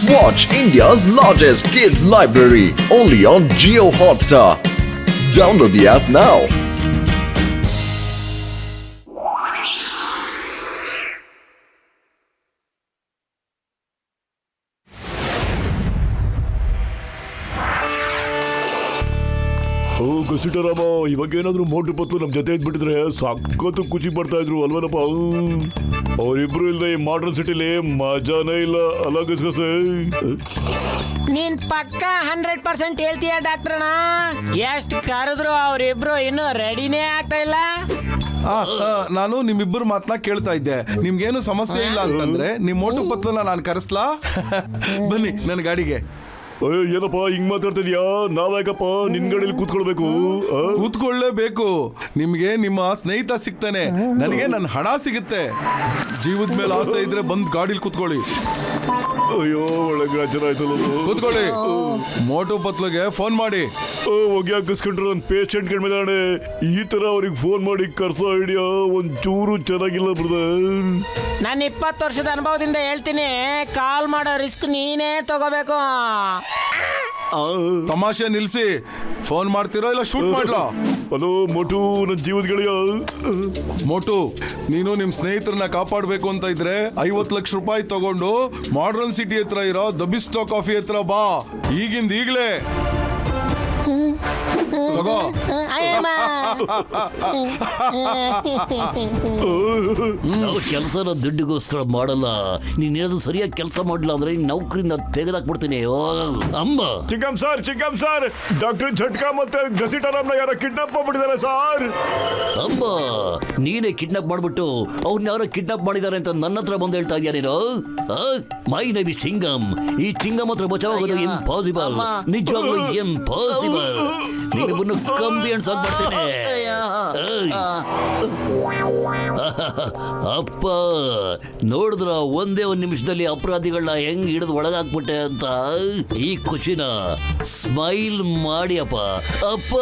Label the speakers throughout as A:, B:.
A: Watch India's largest kids library only on Jio Hotstar. Download the app now.
B: ಓ ಗಸಿಟರಾಮ, ಇವಾಗ ಏನಾದ್ರು ಮೋಟು ಪತ್ತು ನಮ್ ಜೊತೆ ಇದ್ಬಿಟ್ಟಿದ್ರೆ ಸಖತ್ತು ಖುಷಿ ಪಡ್ತಾ ಇದ್ರು ಅಲ್ವೇನಪ್ಪ. ಅವರಿಬ್ರು ಇಲ್ದೆ ಈ ಮಾಡರ್ನ್ ಸಿಟಿಲಿ ಮಜಾನೇ ಇಲ್ಲ ಅಲ್ಲ ಗಸಗಸೆ.
C: ನೀನ್ ಪಕ್ಕ 100% ಹೇಳ್ತೀಯ ಡಾಕ್ಟ್ರಣ್ಣ. ಎಷ್ಟು ಕರೆದ್ರು ಅವ್ರಿಬ್ರು ಇನ್ನೂ ರೆಡಿನೇ ಆಗ್ತಾ ಇಲ್ಲ.
D: ನಾನು ನಿಮ್ಮಿಬ್ಬರು ಮಾತನ್ನ ಕೇಳ್ತಾ ಇದ್ದೆ. ನಿಮ್ಗೇನು ಸಮಸ್ಯೆ ಇಲ್ಲ ಅಂತಂದ್ರೆ ನಿಮ್ ಮೋಟು ಪತ್ಲನ್ನ ನಾನು ಕರೆಸ್ಲಾ? ಬನ್ನಿ ನನ್ನ ಗಾಡಿಗೆ.
B: ಏನಪ್ಪ ಹಿಂಗ್ ಮಾತಾಡ್ತಿದ್ಯಾ? ನಾವ್ಯಾಕಪ್ಪ ನಿನ್ ಗಾಡಿಯಲ್ಲಿ ಕೂತ್ಕೊಳ್ಬೇಕು?
D: ಕೂತ್ಕೊಳ್ಳೇಬೇಕು. ನಿಮ್ಗೆ ನಿಮ್ಮ ಸ್ನೇಹಿತ ಸಿಗ್ತಾನೆ, ನನಗೆ ನನ್ನ ಹಣ ಸಿಗುತ್ತೆ. ಜೀವದ ಮೇಲೆ ಆಸೆ ಇದ್ರೆ ಬಂದ್ ಗಾಡಿಲಿ ಕೂತ್ಕೊಳ್ಳಿ.
B: ಅಯ್ಯೋ ಒಳ್ಳೆ ಗ್ರಾಚಾರ ಆಯ್ತಲ್ಲ.
D: ಕೂತ್ಕೊಳ್ಳಿ. ಮೋಟು ಪತ್ಲಗೆ ಫೋನ್ ಮಾಡಿ.
B: ಹೋಗಿ ಹಾಕಿಸ್ಕೊಂಡ್ರೆ ಒಂದು ಪೇಷಂಟ್ ಕಣ್ಮೇಲೆ ಈ ತರ ಅವ್ರಿಗೆ ಫೋನ್ ಮಾಡಿ ಕರ್ಸೋ ಐಡಿಯಾ ಒಂಚೂರು ಚೆನ್ನಾಗಿಲ್ಲ ಬ್ರದರ್.
C: ನಾನು 20 ವರ್ಷದ ಅನುಭವದಿಂದ ಹೇಳ್ತೀನಿ, ಕಾಲ್ ಮಾಡೋ ರಿಸ್ಕ್ ನೀನೇ ತಗೋಬೇಕು.
D: ತಮಾಷೆ ನಿಲ್ಸಿ. ಫೋನ್ ಮಾಡ್ತಿರೋ ಇಲ್ಲ ಶೂಟ್ ಮಾಡ್ಲಾ?
B: ಹಲೋ ಮೋಟು, ನನ್ನ ಜೀವದ ಗೆಳೆಯ.
D: ಮೋಟು, ನೀನು ನಿಮ್ ಸ್ನೇಹಿತರನ್ನ ಕಾಪಾಡ್ಬೇಕು ಅಂತ ಇದ್ರೆ 50 ಲಕ್ಷ ರೂಪಾಯಿ ತಗೊಂಡು ಮಾಡರ್ನ್ ಸಿಟಿ ಹತ್ರ ಇರೋ ದ ಬಿಸ್ಟೋ ಕಾಫಿ ಹತ್ರ ಬಾ. ಈಗ್ಲೇ ತಗೋ.
E: ನಾವು ಕೆಲಸನ ದುಡ್ಡಿಗೋಸ್ಕರ ಮಾಡಲ್ಲ. ನೀನ್ ಏನಾದ್ರು ಸರಿಯಾಗಿ ಕೆಲಸ ಮಾಡಲ್ಲ ಅಂದ್ರೆ ನೌಕರಿಯಿಂದ ತೆಗೆದಾಕ್ಬಿಡ್ತೀನಿ. ಅಮ್ಮ
B: ಚಿಕ್ಕಮ್ ಸರ್, ಡಾಕ್ಟರ್ ಝಟ್ಕಾ ಮತ್ತೆ ಗಸಿಟರಾಮ್ನ ಯಾರೋ ಕಿಡ್ನಾಪ್ ಮಾಡ್ಬಿಟ್ಟಿದ್ದಾರೆ ಸರ್.
E: ಅಮ್ಮ, ನೀನೇ ಕಿಡ್ನಾಪ್ ಮಾಡ್ಬಿಟ್ಟು ಅವ್ರನ್ನ ಯಾರೋ ಕಿಡ್ನಾಪ್ ಮಾಡಿದ್ದಾರೆ ಅಂತ ನನ್ನ ಹತ್ರ ಬಂದು ಹೇಳ್ತಾ ಇದೀಯ ನೀನು? ಮೈ ನೇಮ್ ಇಸ್ ಚಿಂಗಮ್. ಈ ಚಿಂಗಮ್ ಹತ್ರ ಬಚಾವಾಗೋದು ಇಂಪಾಸಿಬಲ್, ನಿಜವಾಗ್ಲೂ ಇಂಪಾಸಿಬಲ್. ನೀನು ಕಂಬಿ ಅನ್ಸಾಕ್ಬಿಡ್ತೀನಿ. ಅಪ್ಪ ನೋಡಿದ್ರ ಒಂದೇ ಒಂದು ನಿಮಿಷದಲ್ಲಿ ಅಪರಾಧಿಗಳನ್ನ ಹೆಂಗ್ ಹಿಡಿದು ಒಳಗಾಕ್ಬಿಟ್ಟೆ ಅಂತ. ಈ ಖುಷಿನ ಸ್ಮೈಲ್ ಮಾಡಿ ಅಪ್ಪ. ಅಪ್ಪ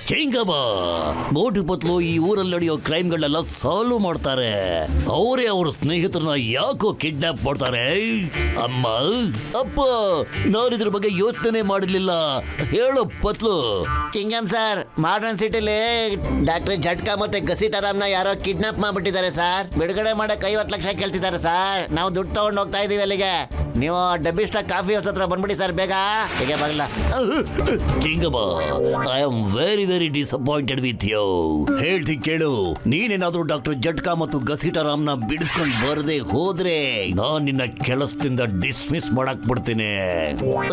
E: ಚಿಂಗಮ್ಮ, ಮೋಟು ಪತ್ಲು ಈ ಊರಲ್ಲಿ ನಡೆಯೋ ಕ್ರೈಮ್ಗಳನ್ನೆಲ್ಲ ಸಾಲ್ವ್ ಮಾಡ್ತಾರೆ. ಅವರೇ ಅವ್ರ ಸ್ನೇಹಿತರನ್ನ ಯಾಕೋ ಕಿಡ್ನಾಪ್ ಮಾಡ್ತಾರೆ. ಅಮ್ಮ ಅಪ್ಪ, ನಾನು ಇದ್ರ ಬಗ್ಗೆ ಯೋಚನೆ ಮಾಡಲಿಲ್ಲ. ಹೇಳೋ ಪತ್ಲು.
F: ಚಿಂಗಮ್ ಸರ್, ಮಾಡರ್ನ್ ಸಿಟಿಲಿ ಡಾಕ್ಟರ್ ಝಟ್ಕಾ ಮತ್ತೆ ಗಸಿಟರಾಮ್ನ ಯಾರೋ ಕಿಡ್ನಾಪ್ ಮಾಡ್ಬಿಟ್ಟಿದ್ದಾರೆ ಸರ್. ಬಿಡುಗಡೆ ಮಾಡಕ್ 50 ಲಕ್ಷ ಕೇಳ್ತಿದ್ದಾರೆ ಸರ್. ನಾವು ದುಡ್ಡು ತಗೊಂಡು ಹೋಗ್ತಾ ಇದೀವಿ ಅಲ್ಲಿಗೆ. ನೀವು ಡಬ್ಬಿಷ್ಟ ಕಾಫಿ ಹೌಸ್ ಹತ್ರ ಬಂದ್ಬಿಡಿ ಸರ್ ಬೇಗ. ಹೇಗೆ ಬಾಗಲ್ಲ.
E: Chingamma, I am very very disappointed with you. ಹೇಳ್ತಿ ಕೇಳು, ನೀನೇನಾದ್ರೂ ಡಾಕ್ಟರ್ ಝಟ್ಕಾ ಮತ್ತು ಗಸಿಟರಾಮ್ನ ಬಿಡಿಸ್ಕೊಂಡು ಬರದೆ ಹೋದ್ರೆ ನಾನ್ ನಿನ್ನ ಕೆಲಸದಿಂದ ಡಿಸ್ಮಿಸ್ ಮಾಡಕ್ ಬಿಡ್ತೀನಿ.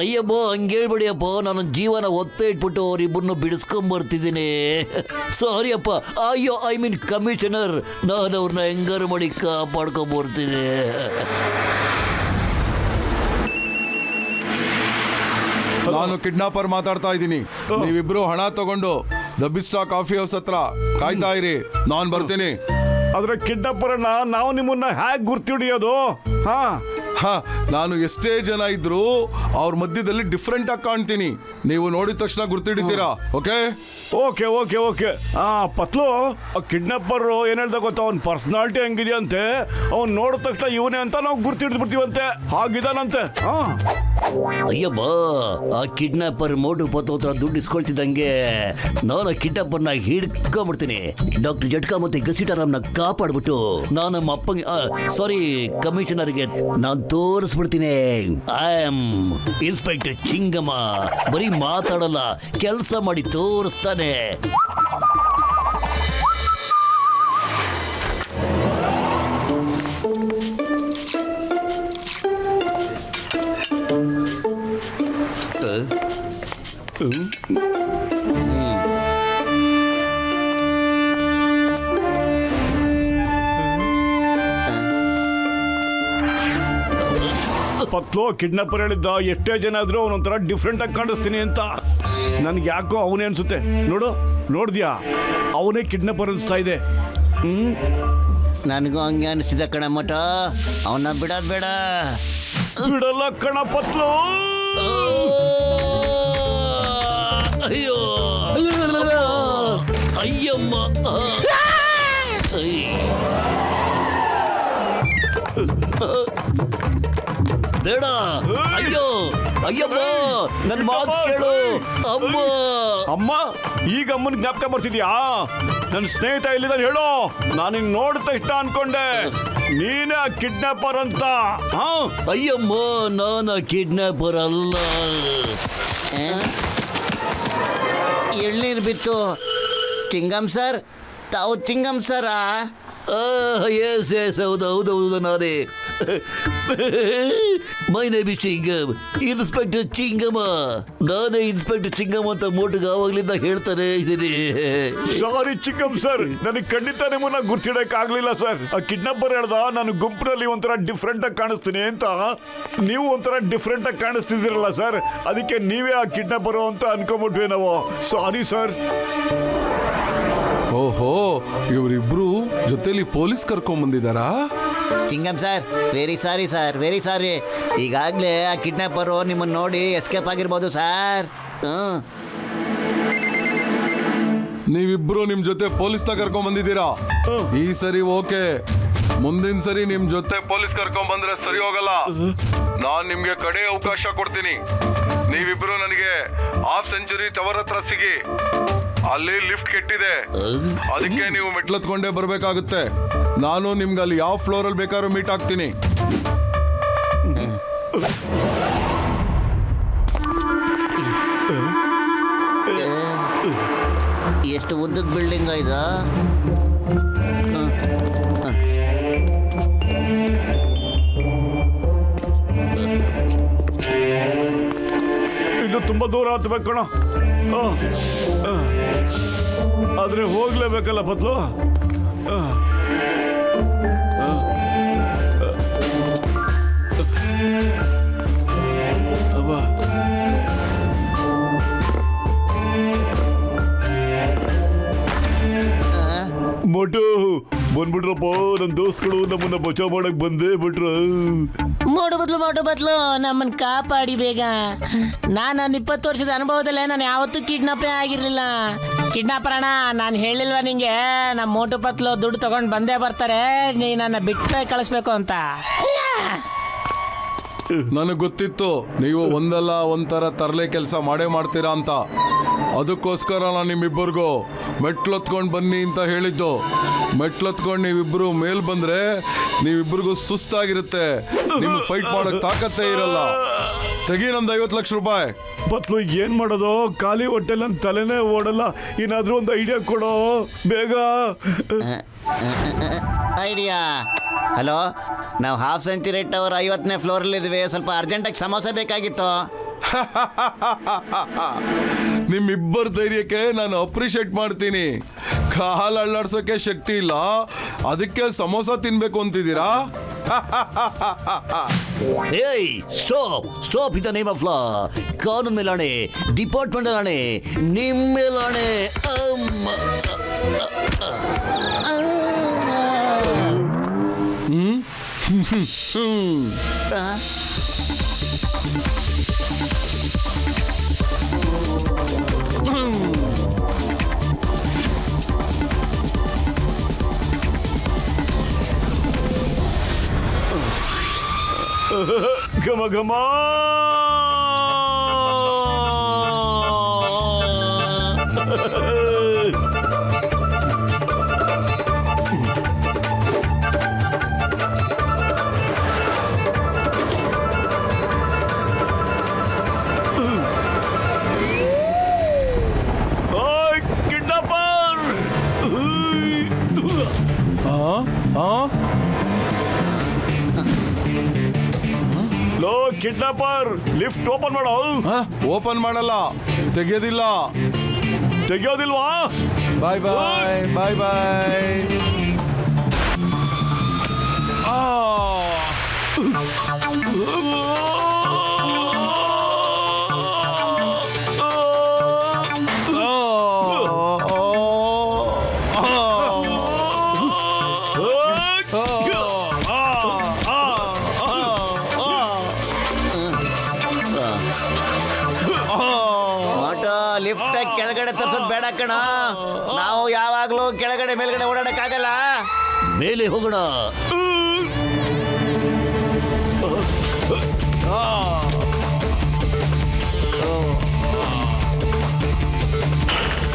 E: ಅಯ್ಯಬ್ಬ, ಹಂಗೇಳ್ಬೇಡಿ ಅಪ್ಪ. ನಾನು ಜೀವನ ಒತ್ತೆ ಇಟ್ಬಿಟ್ಟು ಅವ್ರಿಬ್ಬರನ್ನು ಬಿಡಿಸ್ಕೊಂಡ್ ಬರ್ತಿದ್ದೀನಿ. ಸಾರಿ ಅಪ್ಪ. ಅಯ್ಯೋ, ಐ ಮೀನ್ ಕಮಿಷನರ್, ನಾನು ಅವ್ರನ್ನ ಹೆಂಗಾರು ಮಾಡಿ ಕಾಪಾಡ್ಕೊಂಡ್ ಬರ್ತೀನಿ.
D: ನಾನು ಕಿಡ್ನಾಪರ್ ಮಾತಾಡ್ತಾ ಇದ್ದೀನಿ. ನೀವಿಬ್ರು ಹಣ ತಗೊಂಡು ದ ಬಿಸ್ಟಾ ಕಾಫಿ ಹೌಸ್ ಹತ್ರ ಕಾಯ್ತಾ ಇರಿ, ನಾನ್ ಬರ್ತೀನಿ.
B: ಆದ್ರೆ ಕಿಡ್ನಾಪರ್ನ ನಾವು ನಿಮ್ಮನ್ನ ಹೇಗೆ ಗುರ್ತಿಡಿಯೋದು?
D: ನಾನು ಎಷ್ಟೇ ಜನ ಇದ್ರು ಅವ್ರ ಮಧ್ಯದಲ್ಲಿ ಡಿಫ್ರೆಂಟ್ ಆಗಿ ಕಾಣ್ತೀನಿ. ನೀವು ನೋಡಿದ ತಕ್ಷಣ ಗುರ್ತಿಡಿತೀರಾ? Okay
B: okay okay okay. Patlu, kidnapper ಏನ್ ಹೇಳ್ದ ಗೊತ್ತಾ, ಅವ್ನ ಪರ್ಸನಾಲಿಟಿ ಹೆಂಗಿದೆಯಂತೆ, ಅವ್ನು ನೋಡಿದ ತಕ್ಷಣ ಇವನೇ ಅಂತ ನಾವು ಗುರ್ತಿಡ್ದು ಬಿಡ್ತೀವಂತೆ. ಹಾಗಿದಾನಂತೆ.
E: ಅಯ್ಯಮ್ಮ, ಆ ಕಿಡ್ನಾಪರ್ ಮೋಟು ಪತ್ತು ಹತ್ರ ದುಡ್ಡು ಇಸ್ಕೊಳ್ತಿದ್ದಂಗೆ ನಾನು ಕಿಡ್ನಾಪರ್ನ ಹಿಡ್ಕೊಂಡ್ಬಿಡ್ತೀನಿ. ಡಾಕ್ಟರ್ ಝಟ್ಕಾ ಮತ್ತೆ ಗಸಿಟರಾಮ್ನ ಕಾಪಾಡ್ಬಿಟ್ಟು ನಾನು ನಮ್ಮ ಅಪ್ಪಂಗೆ ಸಾರಿ ಕಮಿಷನರ್ಗೆ ನಾನು ತೋರಿಸ್ಬಿಡ್ತೀನಿ. I am inspector Chingamma. ಬರೀ ಮಾತಾಡಲ್ಲ, ಕೆಲಸ ಮಾಡಿ ತೋರಿಸ್ತಾನೆ.
B: ಪತ್ಲು, ಕಿಡ್ನಾಪರ್ ಹೇಳಿದ್ದ ಎಷ್ಟೇ ಜನ ಆದ್ರೂ ಅವನೊಂಥರ ಡಿಫ್ರೆಂಟ್ ಆಗಿ ಕಾಣಿಸ್ತೀನಿ ಅಂತ. ನನ್ಗೆ ಯಾಕೋ ಅವನೇ ಅನ್ಸುತ್ತೆ. ನೋಡ್ದ್ಯಾ, ಅವನೇ ಕಿಡ್ನಾಪರ್ ಅನಿಸ್ತಾ ಇದೆ.
F: ನನಗೂ ಹಂಗೆ ಅನಿಸಿದೆ ಕಣ ಮಠ. ಅವನ್ನ ಬಿಡೋದ್ ಬೇಡ.
B: ಬಿಡಲ್ಲ ಕಣ ಪತ್ಲು.
E: ಅಯ್ಯೋ ಅಯ್ಯಮ್ಮ. ಬೇಡ. ಅಯ್ಯೋ ಅಯ್ಯಮ್ಮ, ನನ್ನ ಮಾತು ಕೇಳು ಅಮ್ಮ.
B: ಅಮ್ಮ, ಈಗ ಅಮ್ಮನ ಜ್ಞಾಪಕ ಬರ್ತಿದ್ಯಾ? ನನ್ನ ಸ್ನೇಹಿತ ಇಲ್ಲಿದ್ದಾನೆ ಹೇಳೋ. ನಾನು ಹಿಂಗ್ ನೋಡಿದ ತಕ್ಷಣ ಅನ್ಕೊಂಡೆ ನೀನೇ ಆ ಕಿಡ್ನಾಪರ್ ಅಂತ. ಹಾ,
E: ಅಯ್ಯಮ್ಮ, ನಾನು ಕಿಡ್ನಾಪರ್ ಅಲ್ಲ.
F: ಎಳ್ನೀರು ಬಿತ್ತು. ಚಿಂಗಮ್ ಸರ್, ತಾವು ಚಿಂಗಮ್ ಸರಾ?
E: ಎಸ್ ಎಸ್, ಹೌದು ನಾನೇ. My name is Chingam, inspector Chingamma. ನಾನೇ ಇನ್ಸ್ಪೆಕ್ಟರ್ ಚಿಂಗಮ್ ಅಂತ ಮೋಟಿಗೆ ಆವಾಗ್ಲಿಂದ ಹೇಳ್ತಾನೆ ಇದ್ದೀನಿ.
B: ಸಾರಿ ಚಿಕ್ಕಮ್ ಸರ್, ನನಗೆ ಖಂಡಿತ ನಿಮ್ಮನ್ನ ಗುರ್ತಿಡಕ್ ಆಗ್ಲಿಲ್ಲ ಸರ್. ಆ ಕಿಡ್ನಾಪರ್ ಹೇಳ್ದ ನಾನು ಗುಂಪಿನಲ್ಲಿ ಒಂಥರ ಡಿಫ್ರೆಂಟ್ ಆಗಿ ಕಾಣಿಸ್ತೀನಿ ಅಂತ. ನೀವು ಒಂಥರ ಡಿಫ್ರೆಂಟ್ ಆಗಿ ಕಾಣಿಸ್ತಿದ್ದೀರಲ್ಲ ಸರ್, ಅದಕ್ಕೆ ನೀವೇ ಆ ಕಿಡ್ನಾಪರ್ ಅಂತ ಅನ್ಕೊಂಬಿಟ್ವಿ ನಾವು. Sorry sir.
D: ಓಹೋ, ಇವರಿಬ್ರು ಜೊತೆಲಿ ಪೊಲೀಸ್ ಕರ್ಕೊಂಡ್ ಬಂದಿದಾರಾ?
F: Chingam sir, very sorry sir, very sorry. ಈಗಾಗಲೇ ಆ ಕಿಡ್ನಾಪರು ನಿಮ್ಮನ್ನು ನೋಡಿ ಎಸ್ಕೇಪ್ ಆಗಿರ್ಬೋದು ಸರ್.
D: ನೀವಿಬ್ರು ನಿಮ್ ಜೊತೆ ಪೊಲೀಸ್ನ ಕರ್ಕೊಂಡ್ ಬಂದಿದ್ದೀರಾ. ಈ ಸರಿ ಓಕೆ, ಮುಂದಿನ ಸರಿ ನಿಮ್ ಜೊತೆ ಪೊಲೀಸ್ ಕರ್ಕೊಂಡ್ ಬಂದ್ರೆ ಸರಿ ಹೋಗಲ್ಲ. ನಾನ್ ನಿಮ್ಗೆ ಕಡೆ ಅವಕಾಶ ಕೊಡ್ತೀನಿ. ನೀವಿಬ್ರು ನನಗೆ ಹಾಫ್ ಸೆಂಚುರಿ ಟವರ್ ಹತ್ರ ಸಿಗಿ. ಅಲ್ಲಿ ಲಿಫ್ಟ್ ಕೆಟ್ಟಿದೆ, ಅದಕ್ಕೆ ನೀವು ಮೆಟ್ಲತ್ಕೊಂಡೇ ಬರ್ಬೇಕಾಗುತ್ತೆ. ನಾನು ನಿಮ್ಗೆ ಅಲ್ಲಿ ಯಾವ ಫ್ಲೋರ್ ಅಲ್ಲಿ ಬೇಕಾದ್ರೂ ಮೀಟ್ ಆಗ್ತೀನಿ.
F: ಎಷ್ಟು ಉದ್ದದ ಬಿಲ್ಡಿಂಗ್ ಇದು?
B: ಇನ್ನು ತುಂಬಾ ದೂರ ಹತ್ಬೇಕು ಕಣ. ಆದ್ರೆ ಹೋಗ್ಲೇಬೇಕಲ್ಲ ಬದ್ಲು. ಮೊಟು ಬಂದ್ಬಿಟ್ರಪ್ಪ, ನನ್ನ ದೋಸ್ತಗಳು ನಮ್ಮನ್ನ ಬಚಾವ್ ಮಾಡಕ್ ಬಂದೇ ಬಿಟ್ರ.
C: ಮೋಡು ಬದ್ಲು ನಮ್ಮನ್ನ ಕಾಪಾಡಿ ಬೇಗ. ನಾನು 20 ವರ್ಷದ ಅನುಭವದಲ್ಲೇ ನಾನು ಯಾವತ್ತೂ ಕಿಡ್ನಾಪೇ ಆಗಿರ್ಲಿಲ್ಲ. ಕಿಡ್ನಾಪರ್ ಅಣ್ಣ, ನಾನು ಹೇಳಿಲ್ವಾ ನಿಂಗೆ ನಮ್ಮ ಮೋಟು ಪತ್ಲು ದುಡ್ಡು ತಗೊಂಡು ಬಂದೇ ಬರ್ತಾರೆ, ನೀ ನನ್ನ ಬಿಟ್ಟು ಕಳಿಸ್ಬೇಕು ಅಂತ.
D: ನನಗೆ ಗೊತ್ತಿತ್ತು ನೀವು ಒಂದಲ್ಲ ಒಂಥರ ತರಲೆ ಕೆಲಸ ಮಾಡೇ ಮಾಡ್ತೀರಾ ಅಂತ. ಅದಕ್ಕೋಸ್ಕರ ನಾನು ನಿಮ್ಮಿಬ್ಬರಿಗೂ ಮೆಟ್ಲೊತ್ಕೊಂಡು ಬನ್ನಿ ಅಂತ ಹೇಳಿದ್ದು. ಮೆಟ್ಲೊತ್ಕೊಂಡು ನೀವಿಬ್ರು ಮೇಲ್ ಬಂದ್ರೆ ನೀವಿಬ್ರಿಗೂ ಸುಸ್ತಾಗಿರುತ್ತೆ, ನಿಮ್ಗೆ ಫೈಟ್ ಮಾಡೋಕೆ ತಾಕತ್ತೇ ಇರಲ್ಲ. ತೆಗಿ ನಮ್ದು 50 ಲಕ್ಷ ರೂಪಾಯಿ.
B: ಬತ್ಲು ಏನ್ ಮಾಡೋದು? ಖಾಲಿ ಹೊಟ್ಟೆಲ್ ನನ್ನ ತಲೆನೇ ಓಡಲ್ಲ. ಏನಾದ್ರೂ ಒಂದು ಐಡಿಯಾ ಕೊಡೋ ಬೇಗ.
F: ಐಡಿಯಾ? ಹಲೋ, ನಾವು ಹಾಫ್ ಸೆಂಚುರಿ ಟವರ್ 50ನೇ ಫ್ಲೋರಲ್ಲಿ ಇದ್ವಿ. ಸ್ವಲ್ಪ ಅರ್ಜೆಂಟಾಗಿ ಸಮೋಸ ಬೇಕಾಗಿತ್ತು.
D: ನಿಮ್ಮಿಬ್ಬರ ಧೈರ್ಯಕ್ಕೆ ನಾನು ಅಪ್ರಿಷಿಯೇಟ್ ಮಾಡ್ತೀನಿ. ಕಾಲು ಅಳ್ಳಾಡ್ಸೋಕೆ ಶಕ್ತಿ ಇಲ್ಲ, ಅದಕ್ಕೆ ಸಮೋಸ ತಿನ್ಬೇಕು ಅಂತಿದ್ದೀರಾ?
E: ಏಯ್, stop in the name of law. ಕಾನೂನು ಮೇಲಾಣೆ, ಡಿಪಾರ್ಟ್ಮೆಂಟ್ ಆಣೆ, ನಿಮ್ಮ ಮೇಲಾಣೆ.
B: ಘಮ ಘಮ. Kidnapper! Low kidnapper, lift open ಮಾಡೋ.
D: ಓಪನ್ ಮಾಡಲ್ಲ, ತೆಗೆಯೋದಿಲ್ಲ.
B: ತೆಗಿಯೋದಿಲ್ವಾ?
D: ಬಾಯ್ ಬಾಯ್ ಬಾಯ್ ಬಾಯ್.
F: ಲಿಫ್ಟ್ ಕೆಳಗಡೆ ತರ್ಸೋದು ಬೇಡ ಕಣ. ನಾವು ಯಾವಾಗ್ಲೂ ಕೆಳಗಡೆ ಮೇಲ್ಗಡೆ ಓಡಾಡಕ್ಕಾಗಲ್ಲ.
E: ಮೇಲೆ ಹೋಗೋಣ.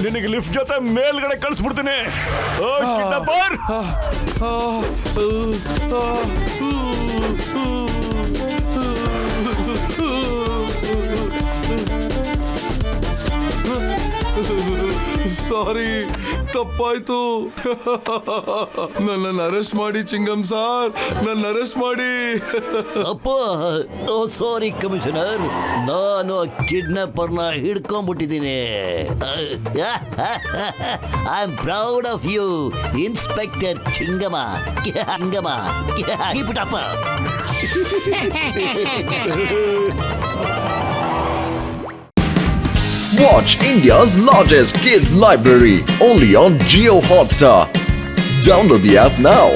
B: ನಿನಗೆ ಲಿಫ್ಟ್ ಜೊತೆ ಮೇಲ್ಗಡೆ ಕಳಿಸ್ಬಿಡ್ತೀನಿ ಓ ಕಿಡ್ನಾಪರ್
D: ಸಾರಿ, ತಪ್ಪಾಯ್ತು. ನನ್ನನ್ನು ಅರೆಸ್ಟ್ ಮಾಡಿ ಚಿಂಗಮ್ ಸಾರ್, ನನ್ನ ಅರೆಸ್ಟ್ ಮಾಡಿ.
E: ಅಪ್ಪ ಓ ಸಾರಿ ಕಮಿಷನರ್, ನಾನು ಕಿಡ್ನಾಪರ್ನ ಹಿಡ್ಕೊಂಡ್ಬಿಟ್ಟಿದ್ದೀನಿ. I am proud of you inspector Chingama. Chingama keep it up.
A: Watch India's largest kids library only on Geo Hotstar. Download the app now.